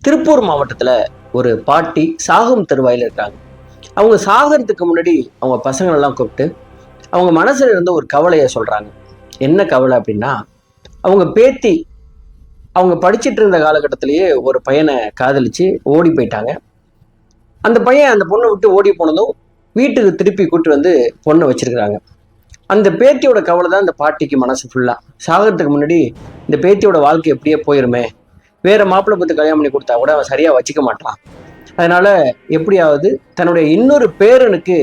திருப்பூர் மாவட்டத்துல ஒரு பாட்டி சாகும் தருவாயில இருக்காங்க. அவங்க சாகிறதுக்கு முன்னாடி அவங்க பசங்களை எல்லாம் கூப்பிட்டு அவங்க மனசுல இருந்த ஒரு கவலையை சொல்றாங்க. என்ன கவலை அப்படின்னா, அவங்க பேத்தி அவங்க படிச்சிட்டு இருந்த காலகட்டத்திலேயே ஒரு பையனை காதலிச்சு ஓடி போயிட்டாங்க. அந்த பையன் அந்த பொண்ணை விட்டு ஓடி போனதும் வீட்டுக்கு திருப்பி கூட்டு வந்து பொண்ணை வச்சிருக்கிறாங்க. அந்த பேத்தியோட கவலை தான் இந்த பாட்டிக்கு மனசு ஃபுல்லா. சாகிறதுக்கு முன்னாடி இந்த பேத்தியோட வாழ்க்கை எப்படியே போயிருமே, வேற மாப்பிள்ளை பார்த்து கல்யாணம் பண்ணி கொடுத்தா கூட அவன் சரியா வச்சுக்க மாட்டான். அதனால எப்படியாவது தன்னுடைய இன்னொரு பேரனுக்கு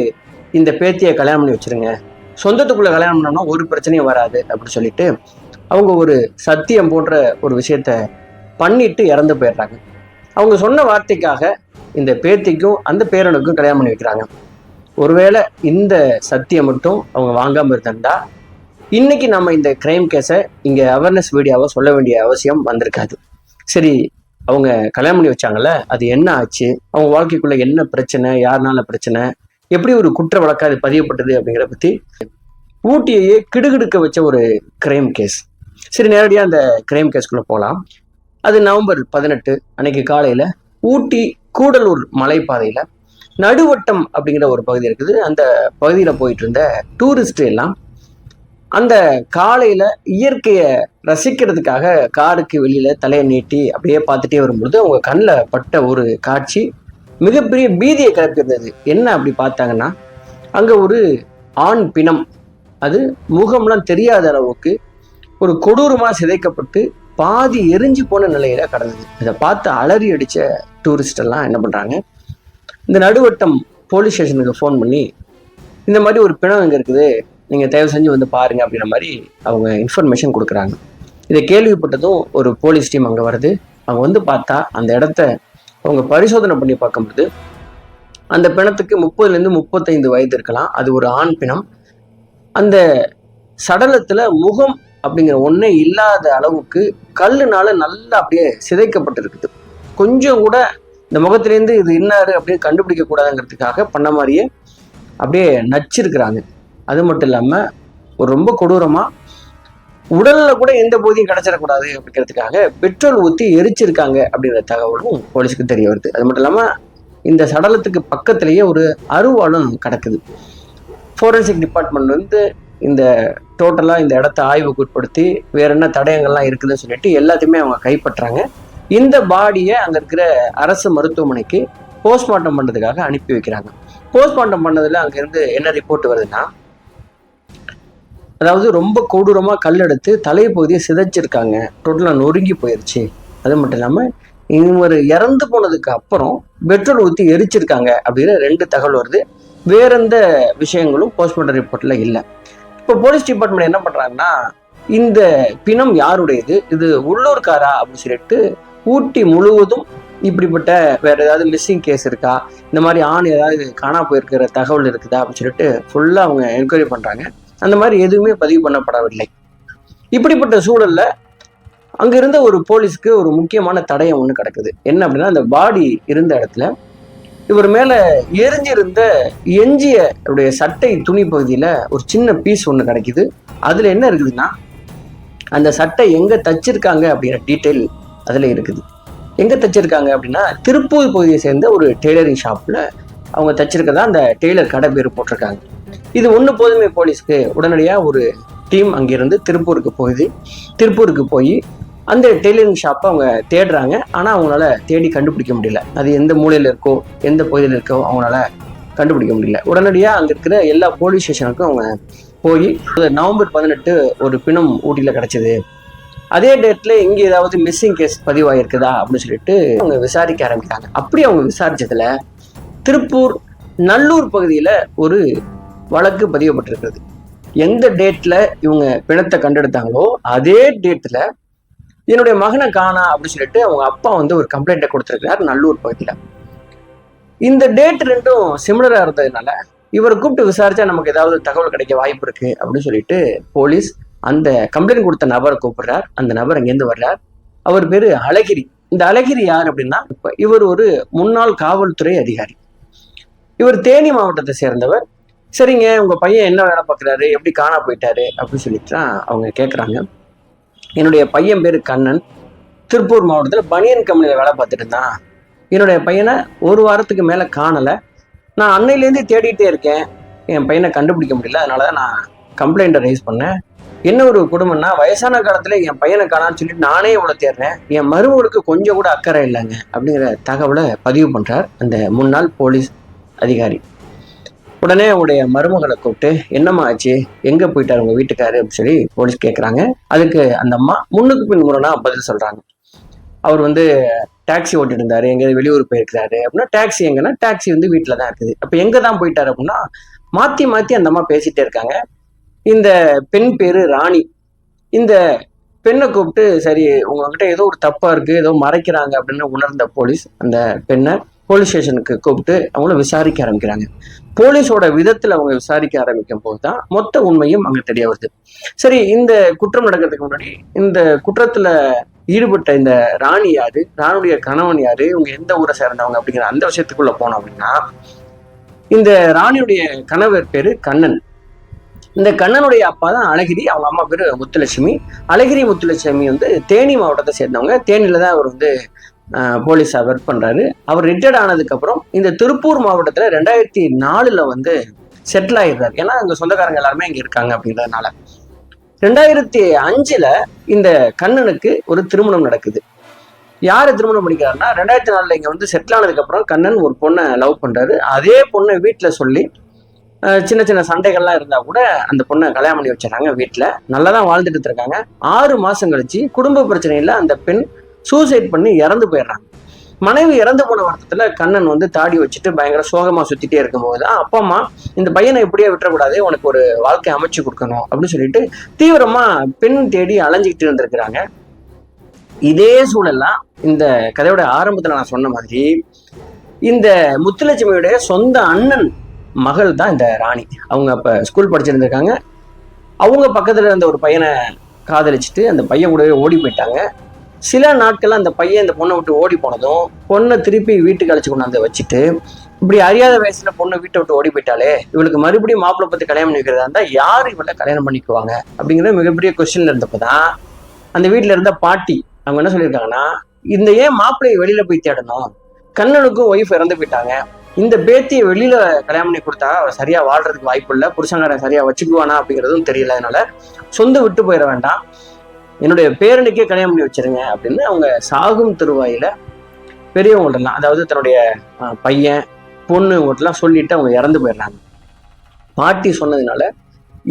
இந்த பேத்தியை கல்யாணம் பண்ணி வச்சிருங்க, சொந்தத்துக்குள்ள கல்யாணம் பண்ணோம்னா ஒரு பிரச்சனையும் வராது அப்படின்னு சொல்லிட்டு அவங்க ஒரு சத்தியம் போன்ற ஒரு விஷயத்த பண்ணிட்டு இறந்து போயிடுறாங்க. அவங்க சொன்ன வார்த்தைக்காக இந்த பேத்திக்கும் அந்த பேரனுக்கும் கல்யாணம் பண்ணி வைக்கிறாங்க. ஒருவேளை இந்த சத்தியம் மட்டும் அவங்க வாங்காம இருந்தா இன்னைக்கு நம்ம இந்த கிரைம் கேஸை இங்க அவேர்னஸ் வீடியோவை சொல்ல வேண்டிய அவசியம் வந்திருக்காது. சரி, அவங்க கல்யாணம் பண்ணி வச்சாங்கல்ல, அது என்ன ஆச்சு, அவங்க வாழ்க்கைக்குள்ள என்ன பிரச்சனை, யாருனால பிரச்சனை, எப்படி ஒரு குற்ற வழக்கு அது பதியப்பட்டது அப்படிங்கிற பத்தி ஊட்டியையே கிடுகிடுக்க வச்ச ஒரு கிரைம் கேஸ். சரி, நேரடியாக அந்த கிரைம் கேஸ்குள்ள போகலாம். அது நவம்பர் 18 அன்னைக்கு காலையில ஊட்டி கூடலூர் மலைப்பாதையில நடுவட்டம் அப்படிங்கிற ஒரு பகுதி இருக்குது. அந்த பகுதியில போயிட்டு இருந்த டூரிஸ்ட் எல்லாம் அந்த காலையில இயற்கையை ரசிக்கிறதுக்காக காருக்கு வெளியில தலையை நீட்டி அப்படியே பார்த்துட்டே வரும்பொழுது அவங்க கண்ணில் பட்ட ஒரு காட்சி மிகப்பெரிய பீதியை கிளப்பியிருந்தது. என்ன அப்படி பார்த்தாங்கன்னா, அங்க ஒரு ஆண் பிணம், அது முகம்லாம் தெரியாத அளவுக்கு ஒரு கொடூரமா சிதைக்கப்பட்டு பாதி எரிஞ்சு போன நிலையில கடந்தது. இதை பார்த்து அலறி அடிச்ச டூரிஸ்ட் எல்லாம் என்ன பண்றாங்க, இந்த நடுவட்டம் போலீஸ் ஸ்டேஷனுக்கு ஃபோன் பண்ணி இந்த மாதிரி ஒரு பிணம் இங்கே இருக்குது, நீங்கள் தயவு செஞ்சு வந்து பாருங்க அப்படின்ற மாதிரி அவங்க இன்ஃபர்மேஷன் கொடுக்குறாங்க. இதை கேள்விப்பட்டதும் ஒரு போலீஸ் டீம் அங்கே வருது. அவங்க வந்து பார்த்தா அந்த இடத்த அவங்க பரிசோதனை பண்ணி பார்க்கும்போது அந்த பிணத்துக்கு 30லேருந்து 35 வயது இருக்கலாம். அது ஒரு ஆண் பிணம். அந்த சடலத்தில் முகம் அப்படிங்கிற ஒன்றே இல்லாத அளவுக்கு கல்லுனால நல்லா அப்படியே சிதைக்கப்பட்டிருக்குது. கொஞ்சம் கூட இந்த முகத்திலேருந்து இது இன்னாரு அப்படின்னு கண்டுபிடிக்க கூடாதுங்கிறதுக்காக பண்ண மாதிரியே அப்படியே நச்சிருக்கிறாங்க. அது மட்டும் இல்லாமல் ஒரு ரொம்ப கொடூரமாக உடலில் கூட எந்த போதியும் கிடைச்சிடக்கூடாது அப்படிங்கிறதுக்காக பெட்ரோல் ஊற்றி எரிச்சிருக்காங்க அப்படிங்கிற தகவலும் போலீஸுக்கு தெரிய வருது. அது மட்டும் இல்லாமல் இந்த சடலத்துக்கு பக்கத்திலேயே ஒரு அருவாளும் கிடக்குது. ஃபோரன்சிக் டிபார்ட்மெண்ட் வந்து இந்த டோட்டலாக இந்த இடத்த ஆய்வுக்கு உட்படுத்தி வேற என்ன தடயங்கள்லாம் இருக்குதுன்னு சொல்லிட்டு எல்லாத்தையுமே அவங்க கைப்பற்றாங்க. இந்த பாடியை அங்கே இருக்கிற அரசு மருத்துவமனைக்கு போஸ்ட்மார்ட்டம் பண்ணுறதுக்காக அனுப்பி வைக்கிறாங்க. போஸ்ட்மார்ட்டம் பண்ணதில் அங்கேருந்து என்ன ரிப்போர்ட் வருதுன்னா, அதாவது ரொம்ப கொடூரமாக கல்லெடுத்து தலைப்பகுதியை சிதைச்சிருக்காங்க, டோட்டலாக நொறுங்கி போயிடுச்சு. அது மட்டும் இல்லாமல் இவர் இறந்து போனதுக்கு அப்புறம் பெட்ரோல் ஊற்றி எரிச்சிருக்காங்க அப்படிங்கிற 2 தகவல் வருது. வேற எந்த விஷயங்களும் போஸ்ட்மார்ட்டம் ரிப்போர்ட்ல இல்லை. இப்போ போலீஸ் டிபார்ட்மெண்ட் என்ன பண்ணுறாங்கன்னா, இந்த பிணம் யாருடையது, இது உள்ளூர்காரா அப்படின்னு சொல்லிட்டு ஊட்டி முழுவதும் இப்படிப்பட்ட வேற ஏதாவது மிஸ்ஸிங் கேஸ் இருக்கா, இந்த மாதிரி ஆண் ஏதாவது காணா போயிருக்கிற தகவல் இருக்குதா அப்படின்னு சொல்லிட்டு ஃபுல்லாக அவங்க என்கொயரி பண்ணுறாங்க. அந்த மாதிரி எதுவுமே பதிவு பண்ணப்படவில்லை. இப்படிப்பட்ட சூழல்ல அங்க இருந்த ஒரு போலீஸ்க்கு ஒரு முக்கியமான தடயம் ஒன்று கிடக்குது. என்ன அப்படின்னா, அந்த பாடி இருந்த இடத்துல இவர் மேல எரிஞ்சிருந்த எஞ்சிய சட்டை துணி பகுதியில ஒரு சின்ன பீஸ் ஒன்று கிடைக்குது. அதுல என்ன இருக்குதுன்னா, அந்த சட்டை எங்க தச்சிருக்காங்க அப்படிங்கிற டீட்டெயில் அதுல இருக்குது. எங்க தச்சிருக்காங்க அப்படின்னா, திருப்பூர் பகுதியை சேர்ந்த ஒரு டெய்லரிங் ஷாப்ல அவங்க தச்சிருக்கதா அந்த டெய்லர் கடை பேர் போட்டிருக்காங்க. இது ஒன்று போதுமே போலீஸ்க்கு. உடனடியாக ஒரு டீம் அங்கிருந்து திருப்பூருக்கு போய் அந்த டெய்லரிங் ஷாப்பை அவங்க தேடுறாங்க. ஆனால் அவங்களால தேடி கண்டுபிடிக்க முடியல. அது எந்த மூலையில் இருக்கோ எந்த பகுதியில் இருக்கோ அவங்களால கண்டுபிடிக்க முடியல. உடனடியாக அங்கே இருக்கிற எல்லா போலீஸ் ஸ்டேஷனுக்கும் அவங்க போய் நவம்பர் 18 ஒரு பிணம் ஊட்டியில் கிடைச்சது, அதே டேட்ல இங்கே ஏதாவது மிஸ்ஸிங் கேஸ் பதிவாயிருக்குதா அப்படின்னு சொல்லிட்டு அவங்க விசாரிக்க ஆரம்பிக்கிறாங்க. அப்படி அவங்க விசாரிச்சதுல திருப்பூர் நல்லூர் பகுதியில் ஒரு வழக்கு பதியப்பட்டிருக்கிறது. எந்த டேட்ல இவங்க பிணத்தை கண்டெடுத்தாங்களோ அதே டேட்ல என்னுடைய மகனை காணா அப்படின்னு சொல்லிட்டு அவங்க அப்பா வந்து ஒரு கம்ப்ளைண்ட்டை கொடுத்திருக்கிறார் நல்லூர் பகுதியில். இந்த டேட் ரெண்டும் சிமிலரா இருந்ததுனால இவரை கூப்பிட்டு விசாரிச்சா நமக்கு ஏதாவது தகவல் கிடைக்க வாய்ப்பு இருக்கு அப்படின்னு சொல்லிட்டு போலீஸ் அந்த கம்ப்ளைண்ட் கொடுத்த நபரை கூப்பிடுறார். அந்த நபர் அங்கேருந்து வர்றார். அவர் பேரு அழகிரி. இந்த அழகிரி யார் அப்படின்னா, இவர் ஒரு முன்னாள் காவல்துறை அதிகாரி. இவர் தேனி மாவட்டத்தை சேர்ந்தவர். சரிங்க, உங்க பையன் என்ன வேலை பார்க்குறாரு, எப்படி காணா போயிட்டாரு அப்படின்னு சொல்லிட்டு அவங்க கேட்குறாங்க. என்னுடைய பையன் பேரு கண்ணன், திருப்பூர் மாவட்டத்தில் பனியன் கம்பெனியில் வேலை பார்த்துட்டு இருந்தான். என்னுடைய பையனை ஒரு வாரத்துக்கு மேலே காணலை. நான் அன்னையிலேருந்து தேடிட்டே இருக்கேன், என் பையனை கண்டுபிடிக்க முடியல. அதனால தான் நான் கம்ப்ளைண்ட்டை ரைஸ் பண்ணேன். என்ன ஒரு குடும்பம்னா, வயசான காலத்தில் என் பையனை காணான்னு சொல்லிட்டு நானே இவ்வளோ தேடுறேன், என் மருமகளுக்கு கொஞ்சம் கூட அக்கறை இல்லைங்க அப்படிங்கிற தகவலை பதிவு பண்ணுறார் அந்த முன்னாள் போலீஸ் அதிகாரி. உடனே அவங்களுடைய மருமகளை கூப்பிட்டு, என்னம்மா ஆச்சு, எங்கே போயிட்டாரு உங்கள் வீட்டுக்காரு அப்படின்னு சொல்லி போலீஸ் கேட்குறாங்க. அதுக்கு அந்த அம்மா முன்னுக்கு பின் முரணா பதில் சொல்கிறாங்க. அவர் டாக்ஸி ஓட்டிட்டு இருந்தாரு, எங்கேயாவது வெளியூர் போயிருக்கிறாரு அப்படின்னா, டாக்ஸி எங்கன்னா, டாக்ஸி வீட்டில் தான் இருக்குது. அப்போ எங்கே தான் போயிட்டாரு அப்படின்னா, மாற்றி மாற்றி அந்த அம்மா பேசிகிட்டே இருக்காங்க. இந்த பெண் பேர் ராணி. இந்த பெண்ணை கூப்பிட்டு, சரி உங்ககிட்ட ஏதோ ஒரு தப்பாக இருக்குது, ஏதோ மறைக்கிறாங்க அப்படின்னு உணர்ந்த போலீஸ் அந்த பெண்ணை போலீஸ் ஸ்டேஷனுக்கு கூப்பிட்டு அவங்கள விசாரிக்க ஆரம்பிக்கிறாங்க. போலீஸோட விதத்தில் அவங்க விசாரிக்க ஆரம்பிக்கும் போது தான் மொத்த உண்மையும் அங்கே தெரிய வருது. சரி, இந்த குற்றம் நடக்கிறதுக்கு முன்னாடி இந்த குற்றத்தில் ஈடுபட்ட இந்த ராணி யாரு, ராணுடைய கணவன் யாரு, இவங்க எந்த ஊரை சேர்ந்தவங்க அப்படிங்கிற அந்த விஷயத்துக்குள்ள போனோம் அப்படின்னா, இந்த ராணியுடைய கணவர் பேரு கண்ணன். இந்த கண்ணனுடைய அப்பா தான் அழகிரி, அவங்க அம்மா பேரு முத்துலட்சுமி. அழகிரி முத்துலட்சுமி தேனி மாவட்டத்தை சேர்ந்தவங்க. தேனியில தான் அவர் போலீஸா ஒர்க் பண்றாரு. அவர் ரிட்டையர்ட் ஆனதுக்கு அப்புறம் இந்த திருப்பூர் மாவட்டத்துல 2004 செட்டில் ஆயிடுறாரு. ஏன்னா அங்க சொந்தக்காரங்க எல்லாருமே இங்க இருக்காங்க அப்படின்றதுனால. 2005 இந்த கண்ணனுக்கு ஒரு திருமணம் நடக்குது. யாரு திருமணம் பண்ணிக்கிறாருன்னா, 2004 இங்க செட்டில் ஆனதுக்கு அப்புறம் கண்ணன் ஒரு பொண்ணை லவ் பண்றாரு. அதே பொண்ணை வீட்டுல சொல்லி சின்ன சின்ன சண்டைகள்லாம் இருந்தா கூட அந்த பொண்ணை கல்யாணம் பண்ணி வச்சிடறாங்க. வீட்டுல நல்லாதான் வாழ்ந்துட்டு இருக்காங்க. 6 மாசம் கழிச்சு குடும்ப பிரச்சனையில அந்த பெண் சூசைட் பண்ணி இறந்து போயிடுறாங்க. மனைவி இறந்து போன வருத்தத்துல கண்ணன் தாடி வச்சுட்டு பயங்கர சோகமா சுத்திட்டே இருக்கும்போது அப்பா அம்மா இந்த பையனை இப்படியே விட்டுறக்கூடாது, உனக்கு ஒரு வாழ்க்கை அமைச்சு கொடுக்கணும் அப்படின்னு சொல்லிட்டு தீவிரமா பெண் தேடி அலைஞ்சிக்கிட்டு இருந்திருக்கிறாங்க. இதே சூழல்லாம் இந்த கதையோட ஆரம்பத்துல நான் சொன்ன மாதிரி இந்த முத்துலட்சுமியுடைய சொந்த அண்ணன் மகள் தான் இந்த ராணி. அவங்க அப்ப ஸ்கூல் படிச்சிருந்திருக்காங்க. அவங்க பக்கத்துல இருந்த ஒரு பையனை காதலிச்சுட்டு அந்த பையன் கூடவே ஓடி போயிட்டாங்க. சில நாட்கள் அந்த பையன் இந்த பொண்ணை விட்டு ஓடி போனதும் பொண்ணை திருப்பி வீட்டுக்கு அழைச்சு கொண்டாந்து வச்சுட்டு, இப்படி அறியாத வயசுல பொண்ணை வீட்டை விட்டு ஓடி போயிட்டாலே, இவளுக்கு மறுபடியும் மாப்பிள்ளை பத்தி கல்யாணம் பண்ணிக்கிறதா இருந்தா யாரு இவளை கல்யாணம் பண்ணிக்குவாங்க அப்படிங்கிற மிகப்பெரிய கொஸ்டின்ல இருந்தப்பதான் அந்த வீட்டுல இருந்த பாட்டி அவங்க என்ன சொல்லியிருக்காங்கன்னா, இந்த ஏன் மாப்பிள்ளையை வெளியில போய் தேடணும், கண்ணனுக்கும் ஒய்ஃப் இறந்து போயிட்டாங்க, இந்த பேத்தியை வெளியில கல்யாணம் பண்ணி கொடுத்தா அவ சரியா வாழ்றதுக்கு வாய்ப்பு இல்லை, புருஷங்காரன் சரியா வச்சுக்குவானா அப்படிங்கிறதும் தெரியல, அதனால சொந்த விட்டு போயிட வேண்டாம், என்னுடைய பேரனுக்கே கல்யாணம் பண்ணி வச்சிருங்க அப்படின்னு அவங்க சாகும் தருவாயில பெரியவங்கள்டலாம், அதாவது தன்னுடைய பையன் பொண்ணு இவங்கள்டலாம் சொல்லிட்டு அவங்க இறந்து போயிடுறாங்க. பாட்டி சொன்னதுனால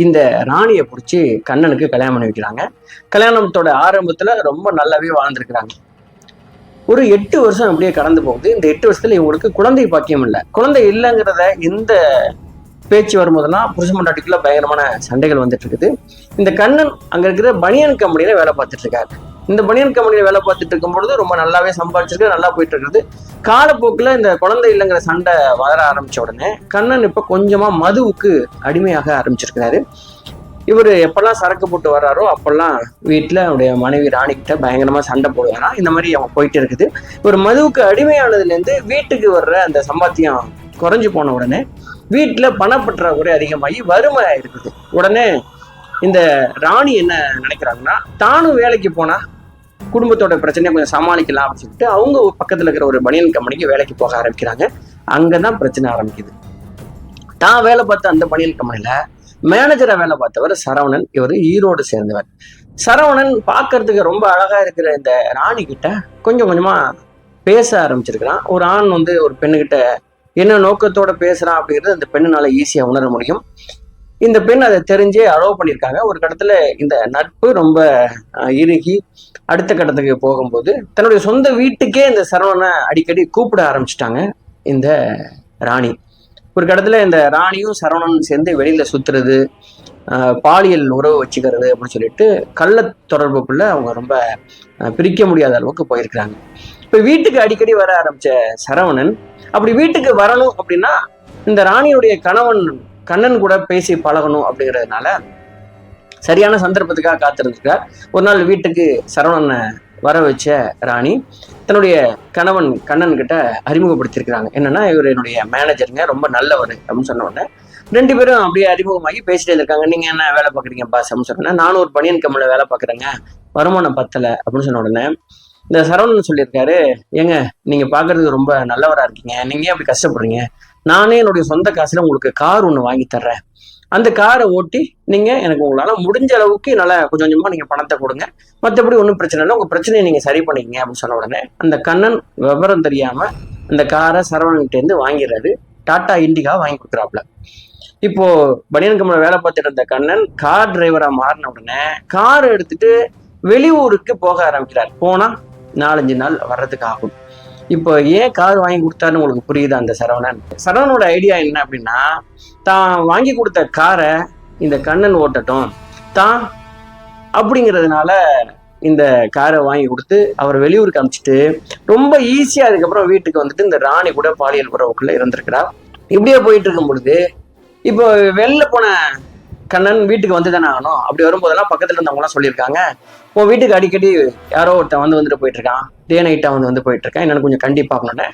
இந்த ராணியை பிடிச்சி கண்ணனுக்கு கல்யாணம் பண்ணி வைக்கிறாங்க. கல்யாணத்தோட ஆரம்பத்துல ரொம்ப நல்லாவே வாழ்ந்துருக்கிறாங்க. ஒரு 8 வருஷம் அப்படியே கடந்து போகுது. இந்த 8 வருஷத்துல இவங்களுக்கு குழந்தை பாக்கியம் இல்லை. குழந்தை இல்லைங்கிறத எந்த பேச்சு வரும்போதெல்லாம் புருஷ பொண்டாட்டிக்குள்ள பயங்கரமான சண்டைகள் வந்துட்டு இருக்குது. இந்த கண்ணன் அங்க இருக்கிற பனியன் கம்பெனியில வேலை பார்த்துட்டு இருக்காரு. இந்த பனியன் கம்பெனியில வேலை பார்த்துட்டு இருக்கும்பொழுது ரொம்ப நல்லாவே சம்பாதிச்சிருக்கு, நல்லா போயிட்டு இருக்குது. காலப்போக்கில் இந்த குழந்தை இல்லைங்கிற சண்டை வளர ஆரம்பிச்ச உடனே கண்ணன் இப்ப கொஞ்சமா மதுவுக்கு அடிமையாக ஆரம்பிச்சிருக்கிறாரு. இவர் எப்பெல்லாம் சரக்கு போட்டு வர்றாரோ அப்பெல்லாம் வீட்டுல அவருடைய மனைவி ராணிக்கிட்ட பயங்கரமா சண்டை போடுவாராம். இந்த மாதிரி அவங்க போயிட்டு இருக்குது. இவர் மதுவுக்கு அடிமையானதுல இருந்து வீட்டுக்கு வர்ற அந்த சம்பாத்தியம் குறைஞ்சு போன உடனே வீட்டுல பணப்பற்றாக்குறை அதிகமாகி வறுமை இருக்குது. உடனே இந்த ராணி என்ன நினைக்கிறாங்கன்னா, தானும் வேலைக்கு போனா குடும்பத்தோட பிரச்சனையை கொஞ்சம் சமாளிக்கலாம் அப்படின்னு சொல்லிட்டு அவங்க பக்கத்துல இருக்கிற ஒரு பனியன் கம்பெனிக்கு வேலைக்கு போக ஆரம்பிக்கிறாங்க. அங்கதான் பிரச்சனை ஆரம்பிக்குது. தான் வேலை பார்த்த அந்த பனியன் கம்பெனில மேனேஜரா வேலை பார்த்தவர் சரவணன். இவர் ஈரோடு சேர்ந்தவர். சரவணன் பார்க்கறதுக்கு ரொம்ப அழகா இருக்கிற இந்த ராணி கிட்ட கொஞ்சம் கொஞ்சமா பேச ஆரம்பிச்சிருக்கிறான். ஒரு ஆண் ஒரு பெண்ணுகிட்ட என்ன நோக்கத்தோட பேசுறான் அப்படிங்கிறது அந்த பெண்ணுனால ஈஸியா உணர முடியும். இந்த பெண் அதை தெரிஞ்சே அலோவ் பண்ணியிருக்காங்க. ஒரு கட்டத்துல இந்த நட்பு ரொம்ப இறுகி அடுத்த கட்டத்துக்கு போகும்போது தன்னுடைய சொந்த வீட்டுக்கே இந்த சரவணனை அடிக்கடி கூப்பிட ஆரம்பிச்சிட்டாங்க இந்த ராணி. ஒரு கட்டத்துல இந்த ராணியும் சரவணன் சேர்ந்து வெளியில சுத்துறது, பாலியல் உறவு வச்சுக்கிறது அப்படின்னு சொல்லிட்டு கள்ள தொடர்புக்குள்ள அவங்க ரொம்ப பிரிக்க முடியாத அளவுக்கு போயிருக்கிறாங்க. இப்ப வீட்டுக்கு அடிக்கடி வர ஆரம்பிச்ச சரவணன் அப்படி வீட்டுக்கு வரணும் அப்படின்னா இந்த ராணியுடைய கணவன் கண்ணன் கூட பேசி பழகணும் அப்படிங்கிறதுனால சரியான சந்தர்ப்பத்துக்காக காத்திருந்திருக்கார். ஒரு நாள் வீட்டுக்கு சரவணனை வர வச்ச ராணி தன்னுடைய கணவன் கண்ணன் கிட்ட அறிமுகப்படுத்திருக்கிறாங்க. என்னன்னா, இவர் என்னுடைய மேனேஜருங்க, ரொம்ப நல்லவர் அப்படின்னு சொன்ன உடனே 2 பேரும் அப்படியே அறிமுகமாகி பேசிட்டே இருக்காங்க. நீங்க என்ன வேலை பார்க்குறீங்க பாஸ் அப்படின்னு சொன்னேன். நானும் ஒரு பனியன் கம்பெனில வேலை பார்க்குறேங்க, வருமானம் பத்தலை அப்படின்னு சொன்ன உடனே இந்த சரவணன் சொல்லியிருக்காரு, ஏங்க நீங்க பாக்குறதுக்கு ரொம்ப நல்லவரா இருக்கீங்க, நீங்க ஏன் அப்படி கஷ்டப்படுறீங்க, நானே என்னுடைய சொந்த காசுல உங்களுக்கு கார் ஒண்ணு வாங்கி தர்றேன், அந்த காரை ஓட்டி நீங்க எனக்கு உங்களால முடிஞ்ச அளவுக்கு நல்லா கொஞ்சம் கொஞ்சமா நீங்க பணத்தை கொடுங்க, மற்றபடி ஒன்றும் பிரச்சனை இல்லை, உங்க பிரச்சனையை நீங்க சரி பண்ணிக்கங்க அப்படின்னு சொன்ன உடனே அந்த கண்ணன் விவரம் தெரியாம அந்த காரை சரவணன்கிட்ட இருந்து வாங்கிடுறாரு. டாடா இண்டிகா வாங்கி கொடுக்குறாப்புல. இப்போ பனியன் கம்பெனில வேலை பார்த்துட்டு இருந்த கண்ணன் கார் டிரைவரா மாறின உடனே கார் எடுத்துட்டு வெளியூருக்கு போக ஆரம்பிக்கிறார். போனா 4-5 நாள் வர்றதுக்கு ஆகும். இப்போ ஏன் கார் வாங்கி கொடுத்தாருன்னு உங்களுக்கு புரியுது அந்த சரவணன். சரவணனோட ஐடியா என்ன அப்படின்னா, தான் வாங்கி கொடுத்த காரை இந்த கண்ணன் ஓட்டட்டும் தான் அப்படிங்கிறதுனால இந்த காரை வாங்கி கொடுத்து அவர் வெளியூருக்கு அனுப்பிச்சிட்டு ரொம்ப ஈஸியா அதுக்கப்புறம் வீட்டுக்கு வந்துட்டு இந்த ராணி கூட பாலியல் உறவுக்குள்ள இருந்திருக்கிறா. இப்படியே போயிட்டு இருக்கும் பொழுது இப்போ வெளில போன கண்ணன் வீட்டுக்கு வந்து தானே ஆகணும். அப்படி வரும்போதெல்லாம் பக்கத்துல இருந்தவங்கலாம் சொல்லியிருக்காங்க, உன் வீட்டுக்கு அடிக்கடி யாரோ ஒருத்தன் வந்துட்டு போயிட்டு இருக்கான், டே நைட்டா வந்து போயிட்டு இருக்கான், என்னன்னு கொஞ்சம் கண்டிப்பாகணுன்னு.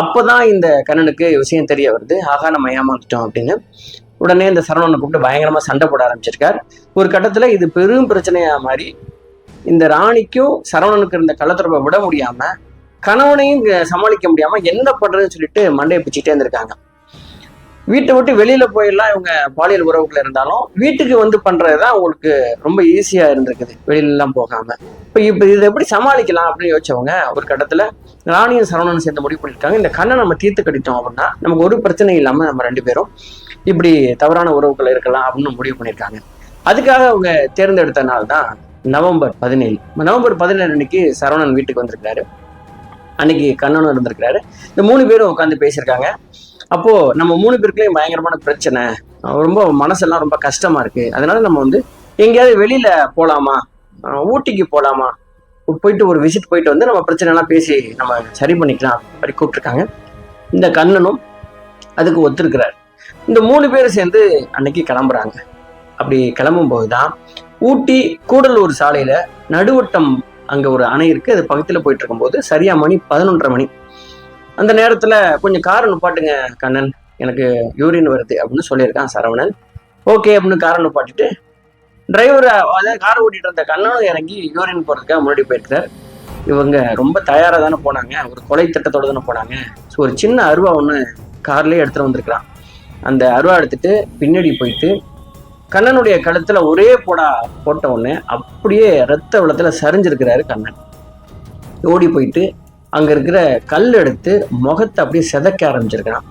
அப்பதான் இந்த கண்ணனுக்கு விஷயம் தெரிய வருது, ஆகா நம்ம ஏமாந்துட்டோம் அப்படின்னு. உடனே இந்த சரவணனை கூப்பிட்டு பயங்கரமா சண்டை போட ஆரம்பிச்சிருக்கார். ஒரு கட்டத்துல இது பெரும் பிரச்சனையா மாதிரி இந்த ராணிக்கும் சரவணனுக்கு இருந்த கள்ளத்தொடர்பை விட முடியாம கணவனையும் சமாளிக்க முடியாம என்ன பண்றதுன்னு சொல்லிட்டு மண்டையை பிச்சுட்டே இருந்திருக்காங்க. வீட்டை விட்டு வெளியில போயெல்லாம் இவங்க பாலியல் உறவுகள் இருந்தாலும் வீட்டுக்கு வந்து பண்றதுதான் அவங்களுக்கு ரொம்ப ஈஸியா இருந்திருக்குது, வெளியில எல்லாம் போகாம. இப்ப இதை எப்படி சமாளிக்கலாம் அப்படின்னு யோசிச்சவங்க ஒரு கட்டத்துல ராணியும் சரவணனும் சேர்ந்து முடிவு பண்ணிருக்காங்க, இந்த கண்ணை நம்ம தீர்த்து கட்டிட்டோம் அப்படின்னா நமக்கு ஒரு பிரச்சனை இல்லாம நம்ம 2 பேரும் இப்படி தவறான உறவுகள் இருக்கலாம் அப்படின்னு முடிவு பண்ணியிருக்காங்க. அதுக்காக அவங்க தேர்ந்தெடுத்த நாள் தான் நவம்பர் 17. நவம்பர் 17 அன்னைக்கு சரவணன் வீட்டுக்கு வந்திருக்காரு. அன்னைக்கு கண்ணனும் இருந்திருக்கிறாரு. இந்த 3 பேரும் உட்காந்து பேசியிருக்காங்க. அப்போ நம்ம 3 பேருக்குள்ளேயும் பயங்கரமான பிரச்சனை, ரொம்ப மனசெல்லாம் ரொம்ப கஷ்டமா இருக்கு, அதனால நம்ம வந்து எங்கேயாவது வெளியில போலாமா, ஊட்டிக்கு போலாமா, போயிட்டு ஒரு விசிட் போயிட்டு வந்து நம்ம பிரச்சனை எல்லாம் பேசி நம்ம சரி பண்ணிக்கலாம் அப்படி கூப்பிட்டுருக்காங்க. இந்த கண்ணனும் அதுக்கு ஒத்துருக்கிறார். இந்த 3 பேரும் சேர்ந்து அன்னைக்கு கிளம்புறாங்க. அப்படி கிளம்பும் போதுதான் ஊட்டி கூடலூர் சாலையில நடுவட்டம் அங்க ஒரு அணை இருக்கு, அது பக்கத்துல போயிட்டு இருக்கும் போது சரியா மணி 11:30 மணி. அந்த நேரத்துல கொஞ்சம் காரை நிப்பாட்டுங்க கண்ணன், எனக்கு யூரின் வருது அப்படின்னு சொல்லியிருக்கான் சரவணன். ஓகே அப்படின்னு காரை நிப்பாட்டிட்டு டிரைவர், அதாவது காரை ஓட்டிட்டு இருந்த கண்ணனும் இறங்கி யூரின் போறதுக்காக முன்னாடி போயிருக்கார். இவங்க ரொம்ப தயாரா தானே போனாங்க, ஒரு கொலை திட்டத்தோட தானே போனாங்க. ஸோ ஒரு சின்ன அருவா ஒன்று கார்லயே எடுத்துட்டு வந்திருக்கிறான். அந்த அருவா எடுத்துட்டு பின்னாடி போயிட்டு கண்ணனுடைய கழுத்துல ஒரே போட்ட உடனே அப்படியே ரத்த வெள்ளத்துல சரிஞ்சிருக்கிறாரு கண்ணன். ஓடி போயிட்டு அங்க இருக்கிற கல் எடுத்து முகத்தை அப்படியே செதைக்க ஆரம்பிச்சிருக்கிறான்.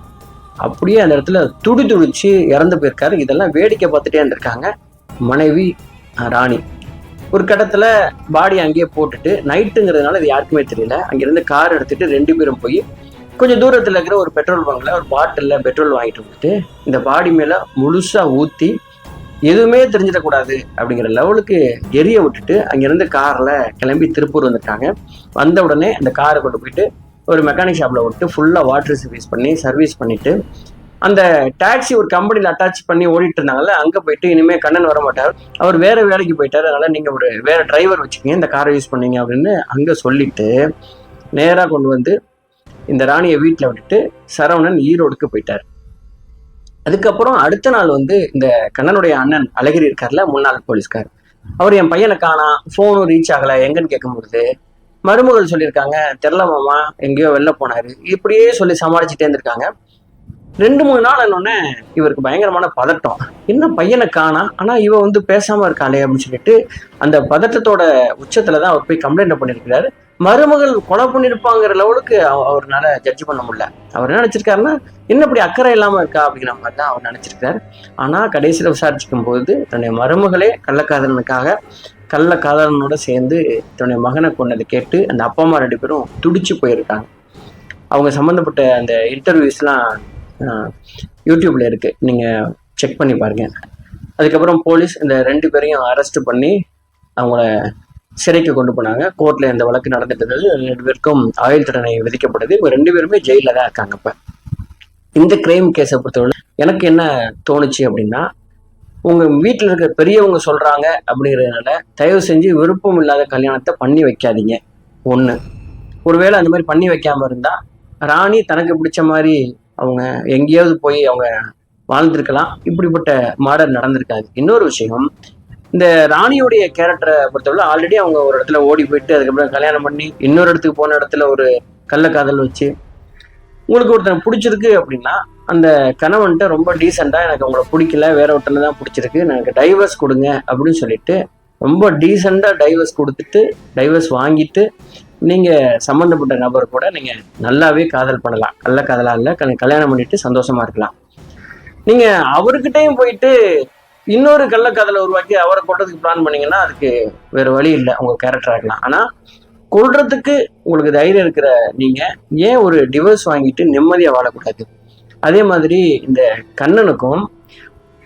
அப்படியே அந்த இடத்துல துடிச்சு இறந்து போயிருக்காரு. இதெல்லாம் வேடிக்கை பார்த்துட்டே இருந்திருக்காங்க மனைவி ராணி. ஒரு கட்டத்துல பாடி அங்கேயே போட்டுட்டு நைட்டுங்கிறதுனால இது யாருக்குமே தெரியல, அங்கிருந்து கார் எடுத்துட்டு 2 பேரும் போய் கொஞ்சம் தூரத்துல இருக்கிற ஒரு பெட்ரோல் பங்க்ல ஒரு பாட்டில்ல பெட்ரோல் வாங்கிட்டு வந்துட்டு இந்த பாடி மேல முழுசா ஊத்தி எதுவுமே தெரிஞ்சிடக்கூடாது அப்படிங்கிற லெவலுக்கு எரிய விட்டுட்டு அங்கிருந்து கார்ல கிளம்பி திருப்பூர் வந்துட்டாங்க. வந்த உடனே அந்த காரை கொண்டு போயிட்டு ஒரு மெக்கானிக் ஷாப்ல விட்டு ஃபுல்லா வாட்டர் சர்வீஸ் பண்ணிட்டு அந்த டாக்ஸி ஒரு கம்பெனில அட்டாச் பண்ணி ஓடிட்டு இருந்தாங்கல்ல, அங்க போயிட்டு இனிமே கண்ணன் வர மாட்டார், அவர் வேற வேலைக்கு போயிட்டாரு, அதனால நீங்க ஒரு வேற டிரைவர் வச்சுக்கீங்க, இந்த காரை யூஸ் பண்ணீங்க அப்படின்னு அங்க சொல்லிட்டு நேரா கொண்டு வந்து இந்த ராணியை வீட்டுல விட்டுட்டு சரவணன் ஈரோடுக்கு போயிட்டார். அதுக்கப்புறம் அடுத்த நாள் வந்து இந்த கண்ணனுடைய அண்ணன் அழகிரி இருக்கார்ல, முன்னாள் போலீஸ்கார், அவர் என் பையனை காணா, போனும் ரீச் ஆகல, எங்கன்னு கேட்கும்போது மருமகள் சொல்லியிருக்காங்க, தெரில மாமா எங்கேயோ வெளில போனாரு, இப்படியே சொல்லி சமாளிச்சுட்டே இருந்திருக்காங்க. 2-3 நாள் என்னொன்னே இவருக்கு பயங்கரமான பதட்டம், என்ன பையனை காணா ஆனா இவ வந்து பேசாம இருக்காளே அப்படின்னு சொல்லிட்டு அந்த பதட்டத்தோட உச்சத்துலதான் அவர் போய் கம்ப்ளைண்ட் பண்ணிருக்கிறாரு. மருமகள் கொலை பண்ணிருப்பாங்கிற லெவலுக்கு அவர்னால ஜட்ஜ் பண்ண முடியல. அவர் என்ன நினைச்சிருக்காருன்னா, என்ன இப்படி அக்கறை இல்லாம இருக்கா அப்படிங்கிற மாதிரி தான் அவர் நினைச்சிருக்காரு. ஆனா கடைசியில விசாரிச்சுக்கும் போது தன்னுடைய மருமகளே கள்ளக்காதலனோட சேர்ந்து தன்னுடைய மகனை கொண்டதை கேட்டு அந்த அப்பா அம்மா 2 பேரும் துடிச்சு போயிருக்காங்க. அவங்க சம்மந்தப்பட்ட அந்த இன்டர்வியூஸ்லாம் யூடியூப்ல இருக்கு, நீங்க செக் பண்ணி பாருங்க. அதுக்கப்புறம் போலீஸ் இந்த 2 பேரையும் அரெஸ்ட் பண்ணி அவங்கள சிறைக்கு கொண்டு போனாங்க. கோர்ட்ல இந்த வழக்கு நடந்துட்டு 2 பேருக்கும் ஆயுள் தண்டனை விதிக்கப்படுது. இவங்க 2 பேருமே ஜெயில தான் இருக்காங்க. இப்ப இந்த கிரைம் கேஸை பொறுத்தவரை எனக்கு என்ன தோணுச்சு அப்படின்னா, உங்க வீட்டுல இருக்க பெரியவங்க சொல்றாங்க அப்படிங்கிறதுனால தயவு செஞ்சு விருப்பம் இல்லாத கல்யாணத்தை பண்ணி வைக்காதீங்க. ஒண்ணு, ஒருவேளை அந்த மாதிரி பண்ணி வைக்காம இருந்தா ராணி தனக்கு பிடிச்ச மாதிரி அவங்க எங்கேயாவது போய் அவங்க வாழ்ந்திருக்கலாம், இப்படிப்பட்ட மாடல் நடந்திருக்காது. இன்னொரு விஷயம், இந்த ராணியுடைய கேரக்டரை பொறுத்தவரை ஆல்ரெடி அவங்க ஒரு இடத்துல ஓடி போயிட்டு அதுக்கப்புறம் கல்யாணம் பண்ணி இன்னொரு இடத்துக்கு போன இடத்துல ஒரு கள்ளக்காதல் வச்சு உங்களுக்கு ஒருத்தனை பிடிச்சிருக்கு அப்படின்னா அந்த கணவன்கிட்ட ரொம்ப டீசெண்டா எனக்கு உங்களை பிடிக்கல, வேற ஒருத்தனை தான் பிடிச்சிருக்கு, எனக்கு டைவர்ஸ் கொடுங்க அப்படின்னு சொல்லிட்டு ரொம்ப டீசெண்டா டைவர்ஸ் கொடுத்துட்டு டைவர்ஸ் வாங்கிட்டு நீங்க சம்பந்தப்பட்ட நபர் கூட நீங்க நல்லாவே காதல் பண்ணலாம். கள்ளக்காதலா இல்ல, கல்யாணம் பண்ணிட்டு சந்தோஷமா இருக்கலாம். நீங்க அவர்கிட்டயும் போயிட்டு இன்னொரு கள்ளக்காதலை உருவாக்கி அவரை கொள்றதுக்கு பிளான் பண்ணீங்கன்னா அதுக்கு வேற வழி இல்லை, உங்க கேரக்டரா இருக்கலாம். ஆனா கொள்றதுக்கு உங்களுக்கு தைரியம் இருக்கிற நீங்க ஏன் ஒரு டிவோர்ஸ் வாங்கிட்டு நிம்மதியா வாழக்கூடாது? அதே மாதிரி இந்த கண்ணனுக்கும்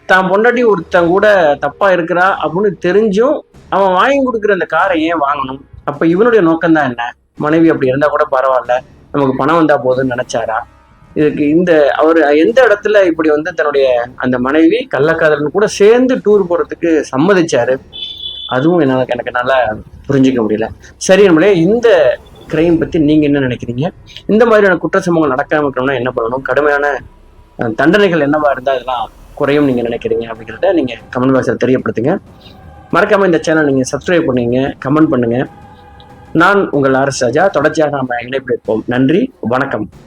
தான் பொண்டாட்டி ஒருத்தன் கூட தப்பா இருக்கிறா அப்படின்னு தெரிஞ்சும் அவன் வாங்கி கொடுக்குற அந்த காரை ஏன் வாங்கணும்? அப்ப இவனுடைய நோக்கம் தான் என்ன? மனைவி அப்படி இருந்தா கூட பரவாயில்ல, நமக்கு பணம் வந்தா போதுன்னு நினைச்சாரா? இதுக்கு இந்த அவர் எந்த இடத்துல இப்படி தன்னுடைய அந்த மனைவி கள்ளக்காதலன் கூட சேர்ந்து டூர் போறதுக்கு சம்மதிச்சாரு? அதுவும் எனக்கு நல்லா புரிஞ்சிக்க முடியல. சரி, நம்மளே இந்த கிரைம் பத்தி நீங்க என்ன நினைக்கிறீங்க? இந்த மாதிரியான குற்ற சம்பவங்கள் நடக்காம இருக்கணும்னா என்ன பண்ணணும்? கடுமையான தண்டனைகள் என்னவா இருந்தா இதெல்லாம் குறையும் நீங்க நினைக்கிறீங்க அப்படிங்கிறத நீங்க கமெண்ட் பாக்ஸில் தெரியப்படுத்துங்க. மறக்காம இந்த சேனல் நீங்க சப்ஸ்கிரைப் பண்ணுங்க, கமெண்ட் பண்ணுங்க. நான் உங்கள் ஆர் எஸ் ராஜா. தொடர்ச்சியாக நாம இணைப்பிருப்போம். நன்றி, வணக்கம்.